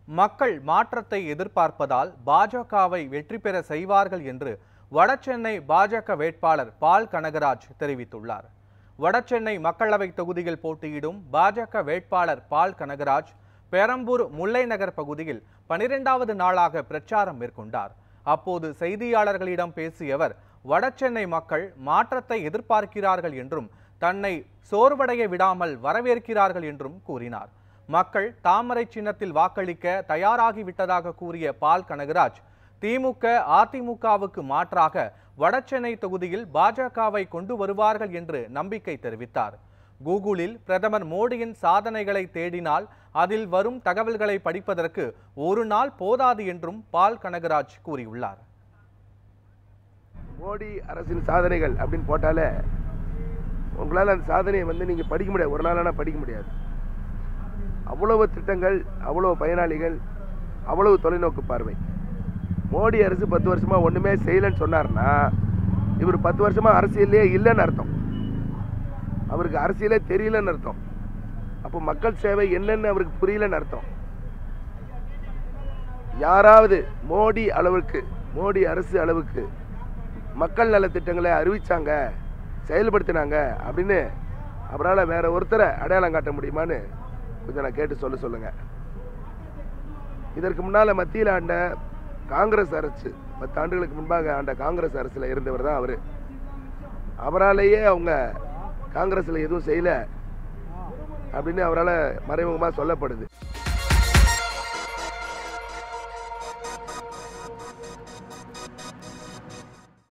மக்கள் மாற்றத்தை எதிர்பார்ப்பதால் பாஜகவை வெற்றி பெற செய்வார்கள் என்று வடசென்னை பாஜக வேட்பாளர் பால் கனகராஜ் தெரிவித்துள்ளார். வடசென்னை மக்களவை தொகுதியில் போட்டியிடும் பாஜக வேட்பாளர் பால் கனகராஜ் பெரம்பூர் முல்லை நகர் பகுதியில் 12வது நாளாக பிரச்சாரம் மேற்கொண்டார். அப்போது செய்தியாளர்களிடம் பேசிய அவர், வடசென்னை மக்கள் மாற்றத்தை எதிர்பார்க்கிறார்கள் என்றும் தன்னை சோர்வடைய விடாமல் வரவேற்கிறார்கள் என்றும் கூறினார். மக்கள் தாமரை சின்னத்தில் வாக்களிக்க தயாராகிவிட்டதாக கூறிய பால் கனகராஜ், திமுக அதிமுகவுக்கு மாற்றாக வடசென்னை தொகுதியில் பாஜகவை கொண்டு வருவார்கள் என்று நம்பிக்கை தெரிவித்தார். கூகுளில் பிரதமர் மோடியின் சாதனைகளை தேடினால் அதில் வரும் தகவல்களை படிப்பதற்கு ஒரு நாள் போதாது என்றும் பால் கனகராஜ் கூறியுள்ளார். மோடி அரசின் சாதனைகள் அப்படின்னு போட்டாலே உங்களால் அந்த சாதனையை நீங்க படிக்க முடியாது, ஒரு நாளான படிக்க முடியாது. அவ்வளவு திட்டங்கள், அவ்வளவு பயனாளிகள், அவ்வளவு தொலைநோக்கு பார்வை. மோடி அரசு 10 வருஷமா ஒண்ணுமே செய்யலன்னு சொன்னார்னா இவர் 10 வருஷமா அரசியலே இல்லைன்னு அர்த்தம். அவருக்கு அரசியலே தெரியலன்னு அர்த்தம். அப்போ மக்கள் சேவை என்னன்னு அவருக்கு புரியலன்னு அர்த்தம். யாராவது மோடி அளவுக்கு, மோடி அரசு அளவுக்கு மக்கள் நல திட்டங்களை அறிவிச்சாங்க, செயல்படுத்தினாங்க அப்படின்னு அவரால் வேற ஒருத்தரை அடையாளம் காட்ட முடியுமான்னு கொஞ்சம் நான் கேட்டு சொல்லுங்க. இதற்கு முன்னால மத்தியில் ஆண்ட காங்கிரஸ் அரசு, 10 ஆண்டுகளுக்கு முன்பாக ஆண்ட காங்கிரஸ் அரசுல இருந்தவர் தான் அவரு. அவராலேயே அவங்க காங்கிரஸ்ல எதுவும் செய்யல அப்படின்னு அவரால் மறைமுகமாக சொல்லப்படுது.